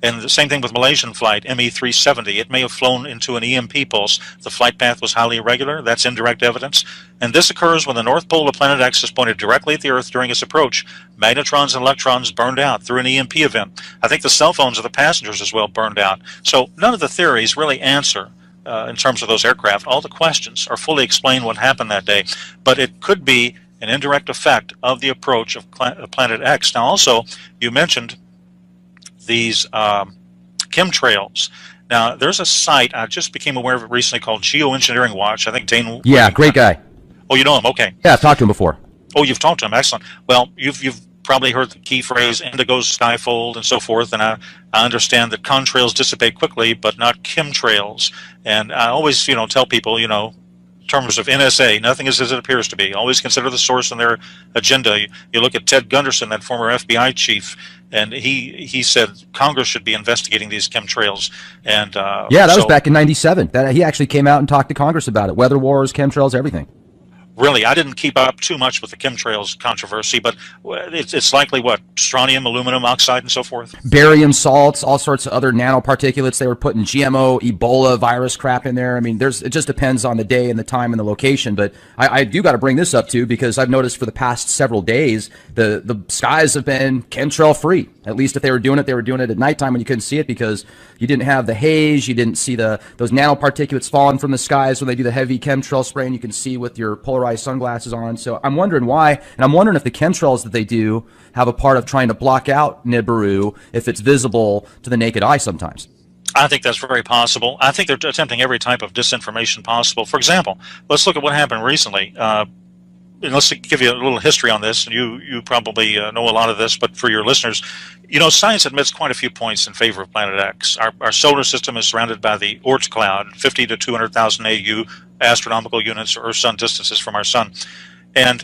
And the same thing with Malaysian flight, ME-370. It may have flown into an EMP pulse. The flight path was highly irregular. That's indirect evidence. And this occurs when the North Pole of Planet X is pointed directly at the Earth during its approach. Magnetrons and electrons burned out through an EMP event. I think the cell phones of the passengers as well burned out. So none of the theories really answer in terms of those aircraft. All the questions are fully explained what happened that day, but it could be an indirect effect of the approach of Planet X. Now, also, you mentioned these chemtrails. Now, there's a site, I just became aware of it recently, called Geoengineering Watch. I think Dane... Yeah, great guy. Oh, you know him? Okay. Yeah, I've talked to him before. Oh, you've talked to him. Excellent. Well, you've probably heard the key phrase indigo skyfold and so forth, and I understand that contrails dissipate quickly, but not chemtrails. And I always, tell people, in terms of NSA, nothing is as it appears to be. Always consider the source and their agenda. You look at Ted Gunderson, that former FBI chief, and he said Congress should be investigating these chemtrails. And that was back in '97. That he actually came out and talked to Congress about it. Weather wars, chemtrails, everything. Really, I didn't keep up too much with the chemtrails controversy, but it's likely what? Strontium, aluminum oxide, and so forth? Barium salts, all sorts of other nanoparticulates. They were putting GMO, Ebola virus crap in there. I mean, it just depends on the day and the time and the location. But I do got to bring this up, too, because I've noticed for the past several days, the skies have been chemtrail free. At least if they were doing it at nighttime when you couldn't see it because you didn't have the haze, you didn't see those nanoparticulates falling from the skies when they do the heavy chemtrail spray, and you can see with your polarized sunglasses on. So I'm wondering why, and I'm wondering if the chemtrails that they do have a part of trying to block out Nibiru if it's visible to the naked eye sometimes. I think that's very possible. I think they're attempting every type of disinformation possible. For example, let's look at what happened recently. And let's give you a little history on this, and you probably know a lot of this, but for your listeners, science admits quite a few points in favor of Planet X. Our solar system is surrounded by the Oort cloud, 50 to 200,000 AU astronomical units, or Earth-Sun distances from our sun. And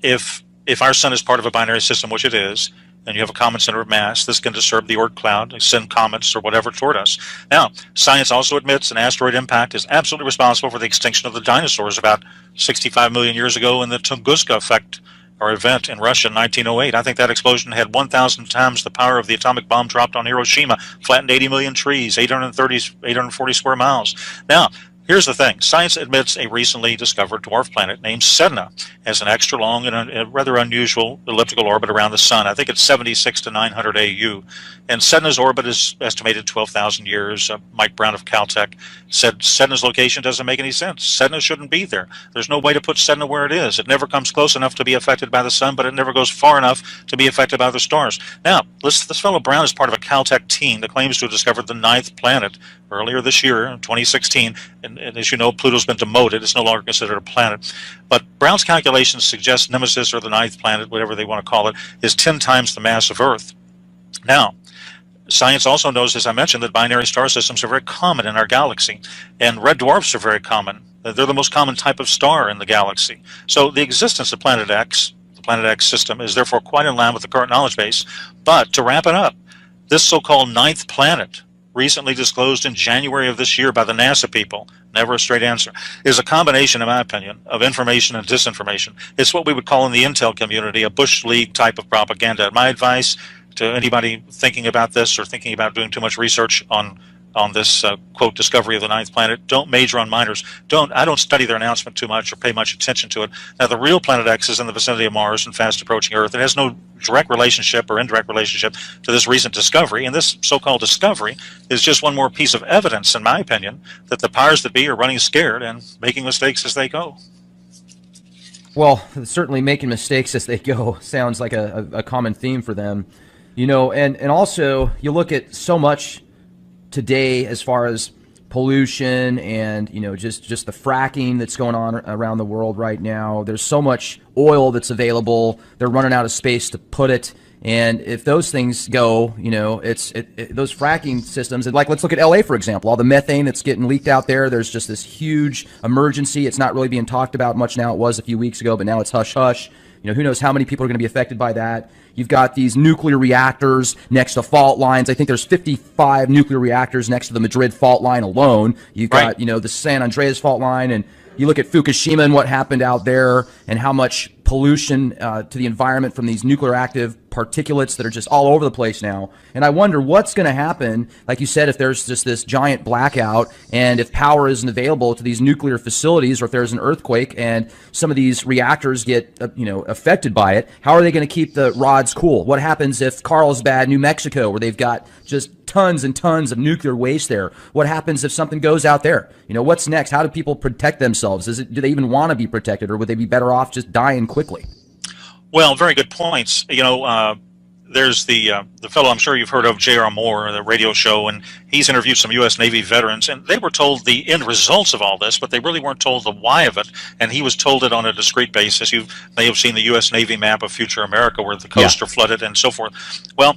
if our sun is part of a binary system, which it is, and you have a common center of mass, this can disturb the Oort cloud, send comets or whatever toward us. Now, science also admits an asteroid impact is absolutely responsible for the extinction of the dinosaurs about 65 million years ago in the Tunguska effect or event in Russia in 1908. I think that explosion had 1,000 times the power of the atomic bomb dropped on Hiroshima, flattened 80 million trees, 840 square miles. Now, Here's the thing. Science admits a recently discovered dwarf planet named Sedna has an extra long and a rather unusual elliptical orbit around the sun. I think it's 76 to 900 AU. And Sedna's orbit is estimated 12,000 years. Mike Brown of Caltech said Sedna's location doesn't make any sense. Sedna shouldn't be there. There's no way to put Sedna where it is. It never comes close enough to be affected by the sun, but it never goes far enough to be affected by the stars. Now, this fellow Brown is part of a Caltech team that claims to have discovered the 9th planet earlier this year, in 2016, and as you know, Pluto's been demoted. It's no longer considered a planet. But Brown's calculations suggest Nemesis, or the 9th planet, whatever they want to call it, is 10 times the mass of Earth. Now, science also knows, as I mentioned, that binary star systems are very common in our galaxy, and red dwarfs are very common. They're the most common type of star in the galaxy. So the existence of Planet X, the Planet X system, is therefore quite in line with the current knowledge base. But to wrap it up, this so-called 9th planet, recently disclosed in January of this year by the NASA people, never a straight answer, is a combination, in my opinion, of information and disinformation. It's what we would call in the intel community a Bush League type of propaganda. My advice to anybody thinking about this or thinking about doing too much research on this quote discovery of the 9th planet, don't major on minors. I don't study their announcement too much or pay much attention to it. Now, the real Planet X is in the vicinity of Mars and fast approaching Earth. It has no direct relationship or indirect relationship to this recent discovery, and this so-called discovery is just one more piece of evidence, in my opinion, that the powers that be are running scared and making mistakes as they go. Well, certainly making mistakes as they go sounds like a common theme for them, you know, and also you look at so much today as far as pollution and, you know, just the fracking that's going on around the world right now. There's so much oil that's available. They're running out of space to put it. And if those things go, you know, those fracking systems, and like, let's look at LA, for example, all the methane that's getting leaked out there. There's just this huge emergency. It's not really being talked about much now. It was a few weeks ago, but now it's hush hush. You know, who knows how many people are going to be affected by that. You've got these nuclear reactors next to fault lines. I think there's 55 nuclear reactors next to the Madrid fault line alone. You've got, right, you know, the San Andreas fault line, and you look at Fukushima and what happened out there and how much pollution to the environment from these nuclear active particulates that are just all over the place now. And I wonder what's going to happen, like you said, if there's just this giant blackout and if power isn't available to these nuclear facilities, or if there's an earthquake and some of these reactors get, you know, affected by it. How are they going to keep the rods cool? What happens if Carlsbad, New Mexico, where they've got just tons and tons of nuclear waste there? What happens if something goes out there? You know, what's next? How do people protect themselves? Do they even want to be protected, or would they be better off just dying quickly? Well, very good points. You know, there's the fellow I'm sure you've heard of, J.R. Moore, the radio show, and he's interviewed some U.S. Navy veterans, and they were told the end results of all this, but they really weren't told the why of it, and he was told it on a discrete basis. You may have seen the U.S. Navy map of future America where the coasts are flooded and so forth. Well,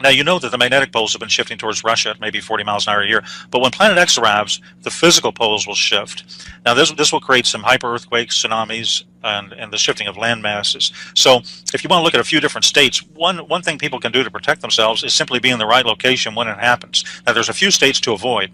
now, you know that the magnetic poles have been shifting towards Russia at maybe 40 miles an hour a year, but when Planet X arrives, the physical poles will shift. Now, this will create some hyper-earthquakes, tsunamis, and the shifting of land masses. So if you want to look at a few different states, one thing people can do to protect themselves is simply be in the right location when it happens. Now, there's a few states to avoid.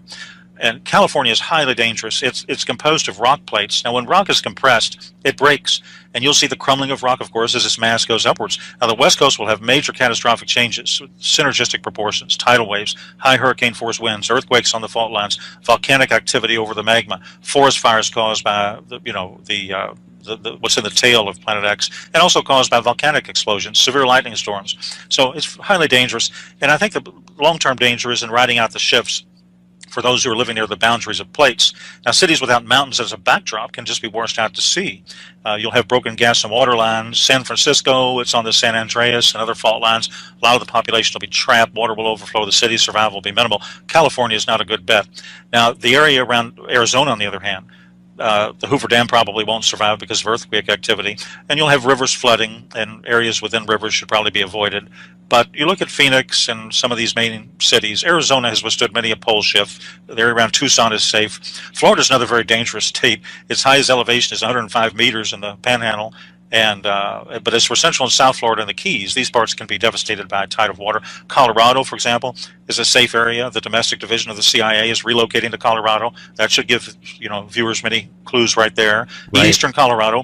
And California is highly dangerous. It's composed of rock plates. Now, when rock is compressed, it breaks, and you'll see the crumbling of rock, of course, as its mass goes upwards. Now, the West Coast will have major catastrophic changes, synergistic proportions, tidal waves, high hurricane-force winds, earthquakes on the fault lines, volcanic activity over the magma, forest fires caused by what's in the tail of Planet X, and also caused by volcanic explosions, severe lightning storms. So it's highly dangerous, and I think the long-term danger is in riding out the shifts for those who are living near the boundaries of plates. Now, cities without mountains as a backdrop can just be washed out to sea. You'll have broken gas and water lines. San Francisco, it's on the San Andreas and other fault lines. A lot of the population will be trapped. Water will overflow the city. Survival will be minimal. California is not a good bet. Now, the area around Arizona, on the other hand, the Hoover Dam probably won't survive because of earthquake activity, and you'll have rivers flooding, and areas within rivers should probably be avoided. But you look at Phoenix and some of these main cities. Arizona has withstood many a pole shift. The area around Tucson is safe. Florida is another very dangerous state. Its highest elevation is 105 meters in the Panhandle. But as for Central and South Florida and the Keys, these parts can be devastated by a tide of water. Colorado, for example, is a safe area. The domestic division of the CIA is relocating to Colorado. That should give viewers many clues right there. Right. Eastern Colorado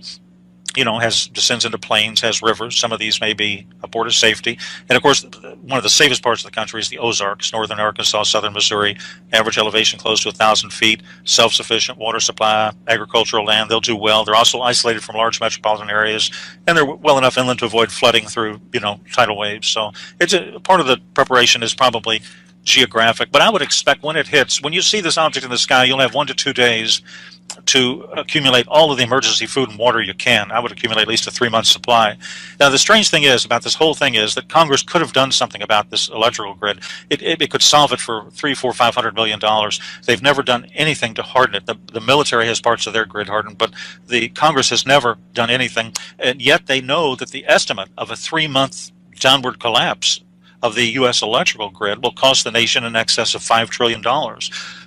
has descends into plains, has rivers. Some of these may be a border safety. And of course, one of the safest parts of the country is the Ozarks, northern Arkansas, southern Missouri, average elevation close to 1,000 feet, self-sufficient water supply, agricultural land. They'll do well. They're also isolated from large metropolitan areas, and they're well enough inland to avoid flooding through, tidal waves. So it's part of the preparation is probably geographic. But I would expect when it hits, when you see this object in the sky, you'll have 1 to 2 days to accumulate all of the emergency food and water you can. I would accumulate at least a 3-month supply. Now, the strange thing is about this whole thing is that Congress could have done something about this electrical grid. It could solve it for $300, $400, $500 million. They've never done anything to harden it. The military has parts of their grid hardened, but the Congress has never done anything. And yet they know that the estimate of a 3-month downward collapse of the U.S. electrical grid will cost the nation in excess of $5 trillion.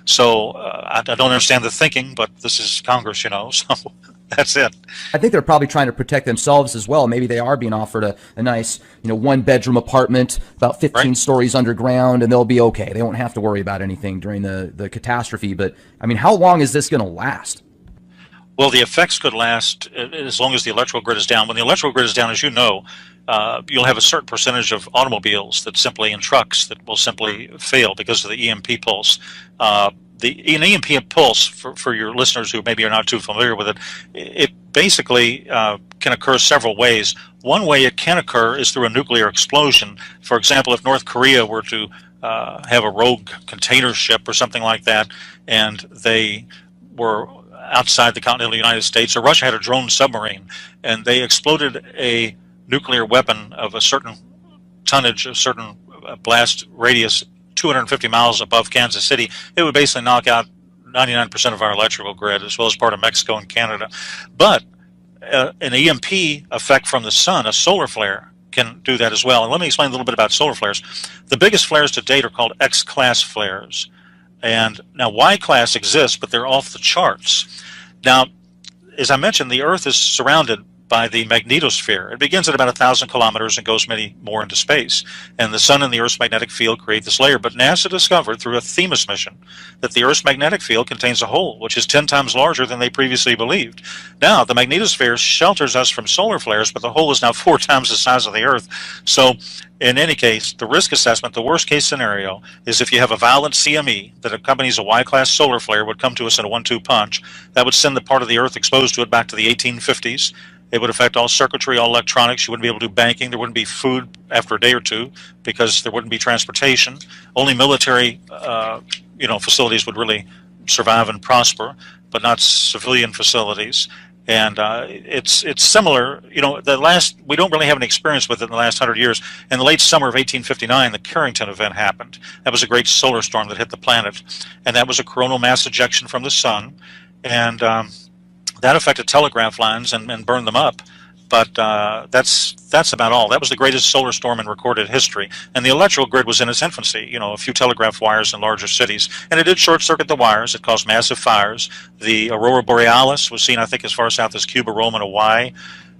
So I don't understand the thinking, but this is Congress, so that's it. I think they're probably trying to protect themselves as well. Maybe they are being offered a nice, 1-bedroom apartment about 15 stories underground, and they'll be okay. They won't have to worry about anything during the catastrophe. But, how long is this going to last? Well, the effects could last as long as the electrical grid is down. When the electrical grid is down, as you know, you'll have a certain percentage of automobiles and trucks that will simply fail because of the EMP pulse. An EMP pulse, for your listeners who maybe are not too familiar with it, it basically can occur several ways. One way it can occur is through a nuclear explosion. For example, if North Korea were to have a rogue container ship or something like that, and they were outside the continental United States, or Russia had a drone submarine, and they exploded a nuclear weapon of a certain tonnage, a certain blast radius, 250 miles above Kansas City, it would basically knock out 99% of our electrical grid, as well as part of Mexico and Canada. But an EMP effect from the sun, a solar flare, can do that as well. And let me explain a little bit about solar flares. The biggest flares to date are called X-class flares. And now Y-class exists, but they're off the charts. Now, as I mentioned, the Earth is surrounded by the magnetosphere. It begins at about 1,000 kilometers and goes many more into space. And the sun and the Earth's magnetic field create this layer. But NASA discovered through a Themis mission that the Earth's magnetic field contains a hole, which is 10 times larger than they previously believed. Now, the magnetosphere shelters us from solar flares, but the hole is now 4 times the size of the Earth. So, in any case, the risk assessment, the worst case scenario, is if you have a violent CME that accompanies a Y-class solar flare would come to us in a 1-2 punch. That would send the part of the Earth exposed to it back to the 1850s. It would affect all circuitry, all electronics. You wouldn't be able to do banking. There wouldn't be food after a day or two because there wouldn't be transportation. Only military, facilities would really survive and prosper, but not civilian facilities. And it's similar. We don't really have any experience with it in the last 100 years. In the late summer of 1859, the Carrington event happened. That was a great solar storm that hit the planet, and that was a coronal mass ejection from the sun, and that affected telegraph lines and burned them up. But that's about all. That was the greatest solar storm in recorded history. And the electrical grid was in its infancy, a few telegraph wires in larger cities. And it did short-circuit the wires. It caused massive fires. The aurora borealis was seen, I think, as far south as Cuba, Rome, and Hawaii.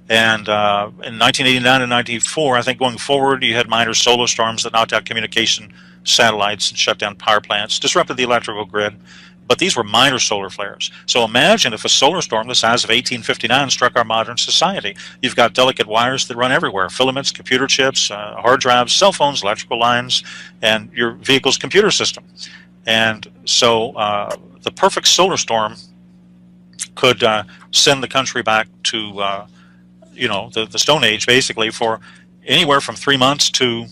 And in 1989 and 94, I think going forward, you had minor solar storms that knocked out communication satellites and shut down power plants, disrupted the electrical grid. But these were minor solar flares. So imagine if a solar storm the size of 1859 struck our modern society. You've got delicate wires that run everywhere, filaments, computer chips, hard drives, cell phones, electrical lines, and your vehicle's computer system. And so the perfect solar storm could send the country back to, the Stone Age, basically, for anywhere from 3 months to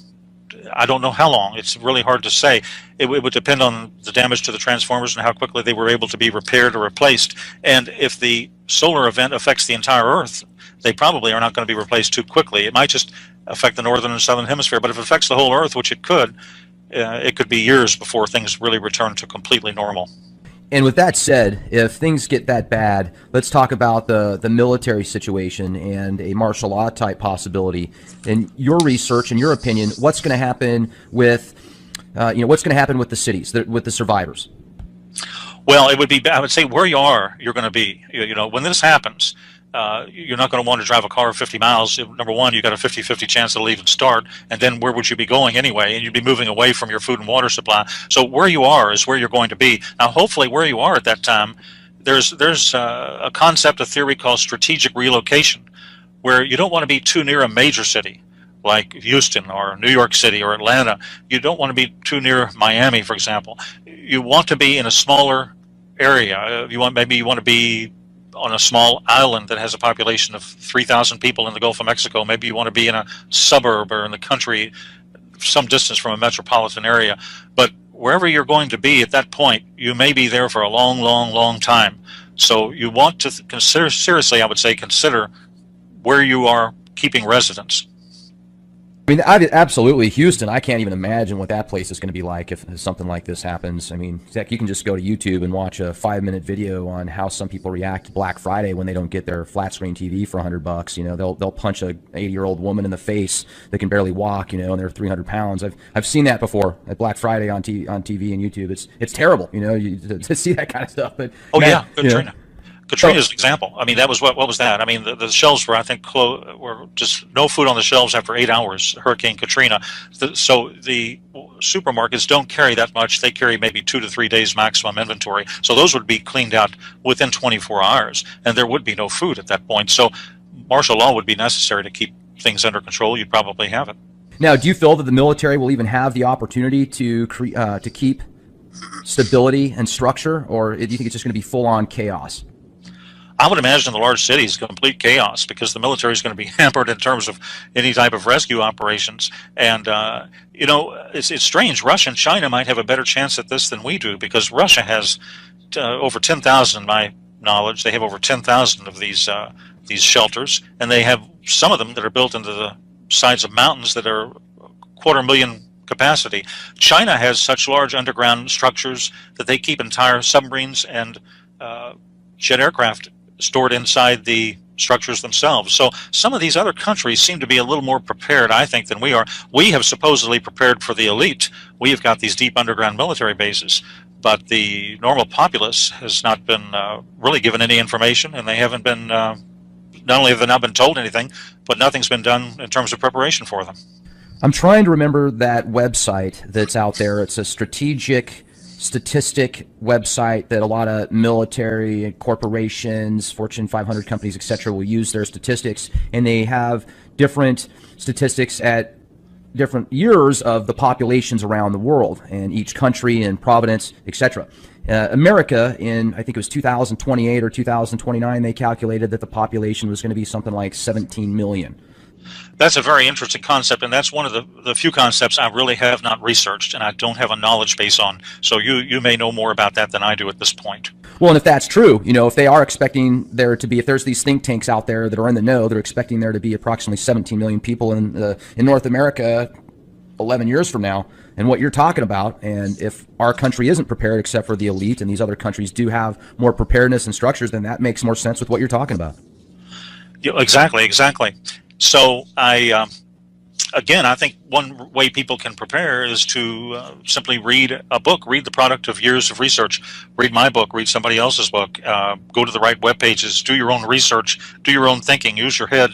I don't know how long. It's really hard to say. It would depend on the damage to the transformers and how quickly they were able to be repaired or replaced. And if the solar event affects the entire Earth, they probably are not going to be replaced too quickly. It might just affect the northern and southern hemisphere, but if it affects the whole Earth, which it could be years before things really return to completely normal. And with that said, if things get that bad, let's talk about the military situation and a martial law type possibility. In your research, in your opinion, what's going to happen with, what's going to happen with the cities, with the survivors? Well, I would say where you are, you're going to be. When this happens, you're not going to want to drive a car 50 miles. Number one, you've got a 50-50 chance it'll even start. And then where would you be going anyway? And you'd be moving away from your food and water supply. So where you are is where you're going to be. Now, hopefully where you are at that time, there's a concept, a theory called strategic relocation. where you don't want to be too near a major city like Houston or New York City or Atlanta. You don't want to be too near Miami, for example. You want to be in a smaller area. Maybe you want to be on a small island that has a population of 3,000 people in the Gulf of Mexico. Maybe you want to be in a suburb or in the country, some distance from a metropolitan area. But wherever you're going to be at that point, you may be there for a long, long, long time. So you want to consider, seriously, I would say, consider where you are keeping residence. I mean, absolutely, Houston. I can't even imagine what that place is going to be like if something like this happens. I mean, Zach, you can just go to YouTube and watch a 5-minute video on how some people react to Black Friday when they don't get their flat screen TV for $100. You know, they'll punch a 80-year-old woman in the face that can barely walk. You know, and they're 300 pounds. I've seen that before at Black Friday on TV and YouTube. It's terrible. You know, to see that kind of stuff. But yeah, Katrina. Katrina's an example. I mean, that was what was that? I mean, the shelves were, I think, were just no food on the shelves after 8 hours. Hurricane Katrina. So the supermarkets don't carry that much. They carry maybe 2 to 3 days maximum inventory. So those would be cleaned out within 24 hours, and there would be no food at that point. So martial law would be necessary to keep things under control. You'd probably have it. Now, do you feel that the military will even have the opportunity to keep stability and structure, or do you think it's just going to be full-on chaos? I would imagine the large cities complete chaos because the military is going to be hampered in terms of any type of rescue operations. And, you know, it's strange. Russia and China might have a better chance at this than we do because Russia has over 10,000, in my knowledge. They have over 10,000 of these shelters, and they have some of them that are built into the sides of mountains that are 250,000 capacity. China has such large underground structures that they keep entire submarines and jet aircraft stored inside the structures themselves. So some of these other countries seem to be a little more prepared, I think, than we are. We have supposedly prepared for the elite. We have got these deep underground military bases, but the normal populace has not been really given any information, and they haven't been, not only have they not been told anything, but nothing's been done in terms of preparation for them. I'm trying to remember that website that's out there. It's a statistic website that a lot of military corporations, Fortune 500 companies, etc., will use their statistics, and they have different statistics at different years of the populations around the world and each country and province, etc. America, in I think it was 2028 or 2029, they calculated that the population was going to be something like 17 million. That's a very interesting concept, and that's one of the few concepts I really have not researched and I don't have a knowledge base on. So you may know more about that than I do at this point. Well, and if that's true, you know, if they are expecting there to be, if there's these think tanks out there that are in the know, they're expecting there to be approximately 17 million people in North America 11 years from now, and what you're talking about, and if our country isn't prepared except for the elite and these other countries do have more preparedness and structures, then that makes more sense with what you're talking about. Yeah, exactly. So again, I think one way people can prepare is to simply read a book, read the product of years of research, read my book, read somebody else's book, go to the right web pages, do your own research, do your own thinking, use your head,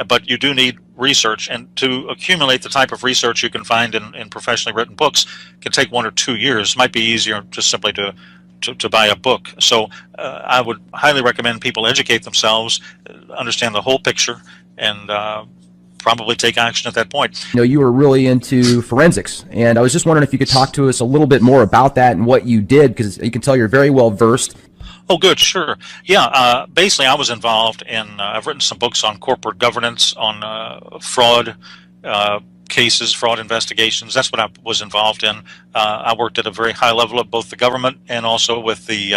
but you do need research, and to accumulate the type of research you can find in professionally written books can take 1 or 2 years. It might be easier just simply to buy a book. So I would highly recommend people educate themselves, understand the whole picture, and probably take action at that point. You know, you were really into forensics, and I was just wondering if you could talk to us a little bit more about that and what you did, because you can tell you're very well versed. Oh, good, sure. Yeah, basically I was involved in, I've written some books on corporate governance, on fraud cases, fraud investigations. That's what I was involved in. I worked at a very high level of both the government and also with the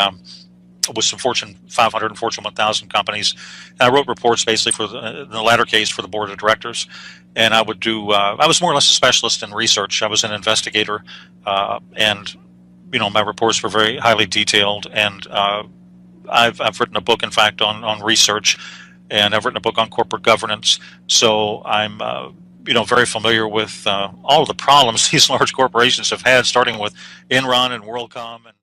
with some Fortune 500 and Fortune 1000 companies. And I wrote reports basically for in the latter case for the board of directors. And I would do, I was more or less a specialist in research. I was an investigator, and you know, my reports were very highly detailed. And I've written a book, in fact, on research, and I've written a book on corporate governance. So I'm you know, very familiar with all of the problems these large corporations have had, starting with Enron and WorldCom. And